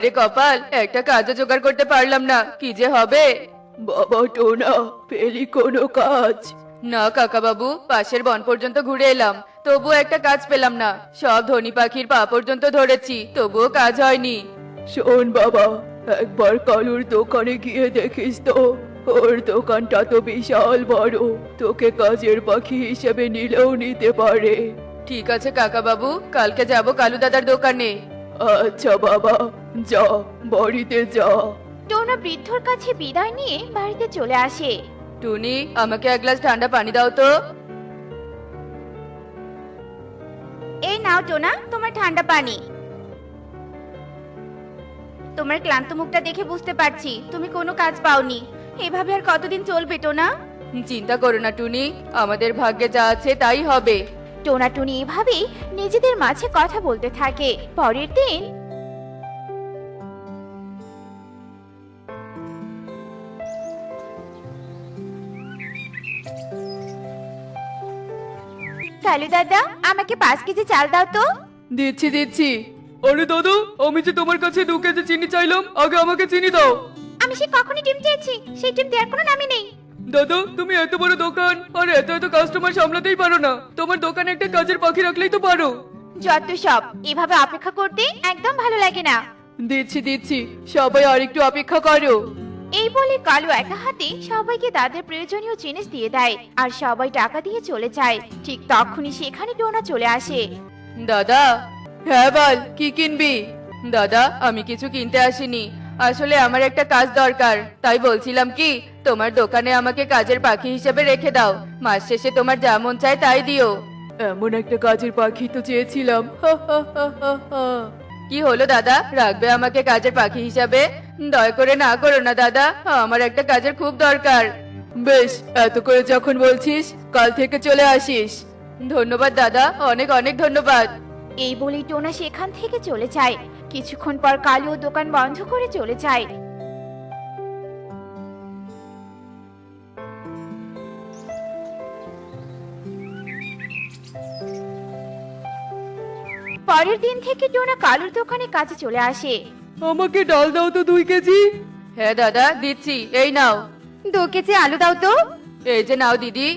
রে কপাল, একটা কাজও জোগাড় করতে পারলাম না, কি যে হবে। বাবা টোনা, পেলি কোনো কাজ? না কাকা বাবু, পাশের বন পর্যন্ত ঘুরে এলাম, তবুও একটা কাজ পেলাম না। সব ধনী পাখির পা পর্যন্ত ধরেছি, তবুও কাজ হয়নি। শোন বাবা, একবার কালুর দোকানে গিয়ে দেখিস তো। ওর দোকানটা তো বিশাল বড়, তোকে কাজের পাখি হিসেবে নিলেও নিতে পারে। ঠিক আছে কাকা বাবু, কালকে যাব কালু দাদার দোকানে। আচ্ছা বাবা, যা, বাড়িতে যা। টোনা বৃদ্ধর কাছে বিদায় নিয়ে বাড়িতে চলে আসে। টুনি, আমাকে এক গ্লাস ঠান্ডা পানি দাও তো। এই নাও টোনা, তোমার ঠান্ডা পানি। তোমার ক্লান্ত মুখটা দেখে বুঝতে পারছি তুমি কোনো কাজ পাওনি। এভাবে আর কতদিন চলবে টোনা? চিন্তা করো না টুনি, আমাদের ভাগ্যে যা আছে তাই হবে। টোনা টুনি এভাবেই নিজেদের মাঝে কথা বলতে থাকে। পরের দিন কালু দাদা, আমাকে 5 কেজি চাল দাও তো। দিচ্ছি দিচ্ছি। আরে দাদু, আমি যে তোমার কাছে 2 কেজি চিনি চাইলাম, আগে আমাকে চিনি দাও। আমি সে কখনই ডিম চেয়েছি, সেই ডিম দেওয়ার কোনো নামই নেই। দাদু, তুমি এত বড় দোকান আর এত এত কাস্টমার সামলাতেই পারো না, তোমার দোকানে একটা কাজের পাখি রাখলেই তো পারো। যত সব, এভাবে অপেক্ষা করতে একদম ভালো লাগে না। দিচ্ছি দিচ্ছি, সবাই আর একটু অপেক্ষা করো। এই বলে কালু একা হাতে সবাইকে তাদের প্রয়োজনীয় জিনিস দিয়ে দেয় আর সবাই টাকা দিয়ে চলে যায়। ঠিক তখনই সেখানে টোনা চলে আসে। দাদা। হ্যাঁ বল, কি কিনবি? দাদা, আমি কিছু কিনতে আসিনি, আসলে আমার একটা কাজ দরকার, তাই বলছিলাম কি তোমার দোকানে আমাকে কাজের পাখি হিসেবে রেখে দাও, মাস শেষে তোমার যা মন চায় তাই দিও। এমন একটা কাজের পাখি তো চেয়েছিলাম। কি হলো দাদা, রাখবে আমাকে কাজের পাখি হিসাবে? দয়া করে না করো না দাদা, আমার একটা কাজের খুব দরকার। বেশ, এত করে যখন বলছিস, কাল থেকে চলে আসিস। ধন্যবাদ দাদা, অনেক অনেক ধন্যবাদ। এই বলেই টোনা সেখান থেকে চলে যায়। কিছুক্ষণ পর কালু দোকান বন্ধ করে চলে যায়। পরের দিন থেকে টোনা কালুর দোকানে কাজে চলে আসে। আমাকে ডাল দাও তো 2 কেজি। হ্যাঁ দাদা, দিচ্ছি, এই নাও। 2 কেজি আলু দাও তো। এই যে নাও দিদি।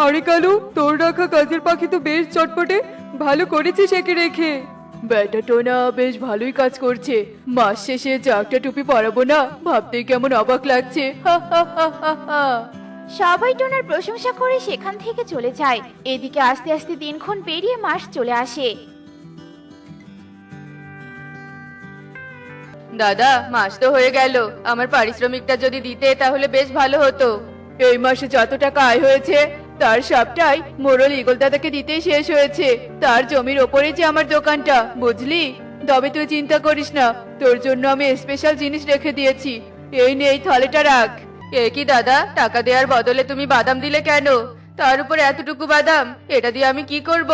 আরে কালু, তোর রাখা কাজের পাখি তো বেশ চটপটে, ভালো করেছিস একে রেখে। বেটা টোনা বেশ ভালোই কাজ করছে, মাস শেষে যে একটা টুপি পরাবো না, ভাবতেই কেমন অবাক লাগছে। হা হা হা হা হা। সবাই টোনার প্রশংসা করে সেখান থেকে চলে যায়। এদিকে আস্তে আস্তে দিনক্ষণ পেরিয়ে মাস চলে আসে। দাদা, মাস তো হয়ে গেল, আমার পারিশ্রমিকটা যদি দিতে তাহলে বেশ ভালো হতো। এই মাসে যত টাকা আয় হয়েছে তার সবটাই মোড়ল ইগল দাদাকে দিতেই শেষ হয়েছে। তার জমির ওপরেই যে আমার দোকানটা, বুঝলি? তবে তুই চিন্তা করিস না, তোর জন্য আমি স্পেশাল জিনিস রেখে দিয়েছি। এই নে, এই থালেটা রাখ। এ কি দাদা, টাকা দেওয়ার বদলে তুমি বাদাম দিলে কেন? তার উপর এতটুকু বাদাম, এটা দিয়ে আমি কি করব?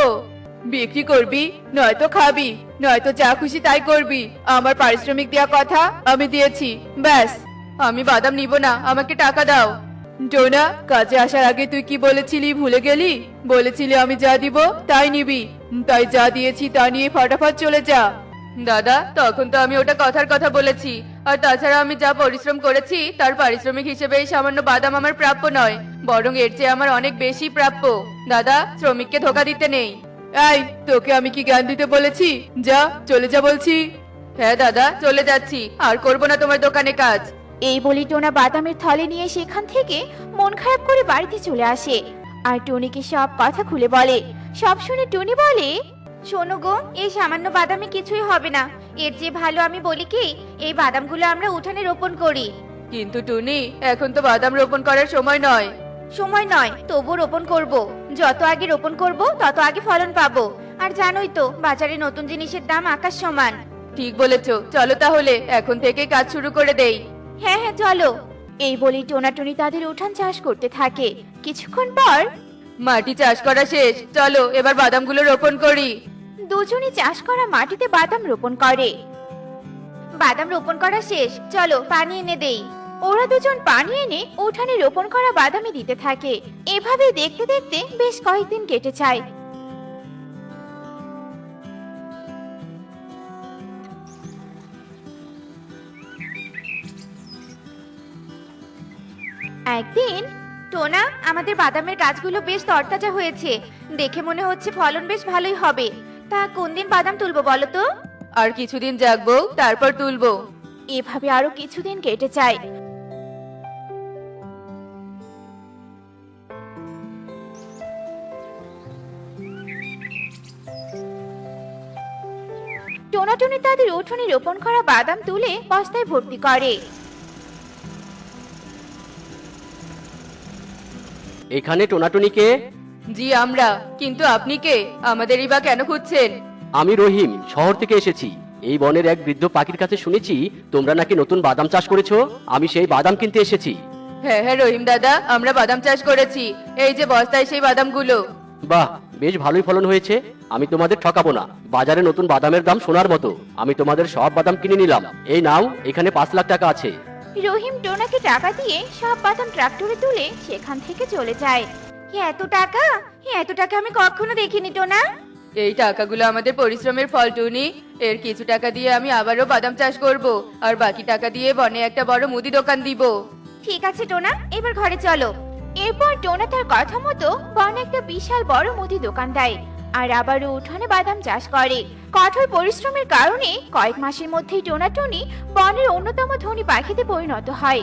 বিক্রি করবি, নয়তো খাবি, নয়তো যা খুশি তাই করবি। আমার পারিশ্রমিক দেওয়া কথা আমি দিয়েছি, ব্যাস। আমি বাদাম নিব না, আমাকে টাকা দাও। টোনা, কাজে আসার আগে তুই কি বলেছিলি ভুলে গেলি? বলেছিলি আমি যা দিব তাই নিবি, তাই যা দিয়েছি তা নিয়ে ফটাফট চলে যা। দাদা, তখন তো আমি ওটা কথার কথা বলেছি, আর তাছাড়া আমি যা পরিশ্রম করেছি তার পারিশ্রমিক হিসেবে এই সামান্য বাদাম আমার প্রাপ্য নয়, বরং এর চেয়ে আমার অনেক বেশি প্রাপ্য। দাদা, শ্রমিককে ধোকা দিতে নেই। এই, তোকে আমি কি জ্ঞান দিতে বলেছি? যা, চলে যা বলছি। হ্যাঁ দাদা, চলে যাচ্ছি, আর করব না তোমার দোকানে কাজ। এই বলি টোনা বাদামের থলে নিয়ে সেখান থেকে মন খারাপ করে বাড়িতে চলে আসে আর টুনিকে সব কথা খুলে বলে। সব শুনে টুনি বলে, শোনো গো, এই সামান্য বাদামে কিছুই হবে না। এর চেয়ে ভালো আমি বলি কি, এই বাদামগুলো আমরা উঠানে রোপণ করি। কিন্তু টুনি, এখন তো বাদাম রোপণ করার সময় নয়। সময় নয়, তবু রোপণ করব। যত আগে রোপণ করব তত আগে ফলন পাবো। আর জানোই তো, বাজারে নতুন জিনিসের দাম আকাশ সমান। ঠিক বলেছো, চলো তাহলে এখন থেকে কাজ শুরু করে দেই। হ্যাঁ হ্যাঁ, চলো। এই বলি টোনাটুনি তাদের উঠান চাষ করতে থাকে। কিছুক্ষণ পর মাটি চাষ করা শেষ, চলো এবার বাদামগুলো রোপণ করি। দুজনই চাষ করা মাটিতে বাদাম রোপণ করে। বাদাম রোপণ করা শেষ, চলো পানি এনে দেই। ওরা দুজন পানি এনে উঠানে রোপণ করা বাদামে দিতে থাকে। এভাবে দেখতে দেখতে বেশ কয়েকদিন কেটে যায়। একদিন টোনা, আমাদের বাদামের গাছগুলো বেশ তরতাজা হয়েছে, দেখে মনে হচ্ছে ফলন বেশ ভালোই হবে। তা কোন দিন বাদাম তুলবো বলো তো? আর কিছুদিন জাগবো, তারপর তুলবো। এভাবে আরো কিছুদিন কেটে যায়। টোনাটুনি তাদের উঠোনে রোপণ করা বাদাম তুলে বস্তায় ভর্তি করে। এখানে টোনাটুনিকে। জি আমরা, কিন্তু আপনি কে? আমাদেরই বা কেন খুঁজছেন? আমি রহিম, শহর থেকে এসেছি। এই বনের এক বৃদ্ধ পাখির কাছে শুনেছি তোমরা নাকি নতুন বাদাম চাষ করেছো। আমি সেই বাদাম কিনতে এসেছি। হ্যাঁ হ্যাঁ রহিম দাদা, আমরা বাদাম চাষ করেছি। এই যে বস্তায় সেই বাদামগুলো। বাহ, বেশ ভালোই ফলন হয়েছে। আমি তোমাদের ঠকাবো না। বাজারে নতুন বাদামের দাম সোনার মতো। আমি তোমাদের সব বাদাম কিনে নিলাম। এই নাও, এখানে 5 লাখ টাকা আছে। রহিম টোনাকে টাকা দিয়ে সব বাদাম ট্রাক্টরে তুলে সেখান থেকে চলে যায়। এত টাকা, এত টাকা আমি কখনো দেখিনি টোনা। এই টাকাগুলো আমাদের পরিশ্রমের ফল টুনি। এর কিছু টাকা দিয়ে আমি আবারও বাদাম চাষ করব, আর বাকি টাকা দিয়ে বনে একটা বড় মুদি দোকান দিব। ঠিক আছে টোনা, এবার ঘরে চলো। এরপর টোনা তার কথা মতো বনে একটা বিশাল বড় মুদি দোকান দেয়, আর আবারও উঠানে বাদাম চাষ করে। কঠোর পরিশ্রমের কারণে কয়েক মাসের মধ্যেই টোনা টুনি বনের অন্যতম ধনী পাখিতে পরিণত হয়।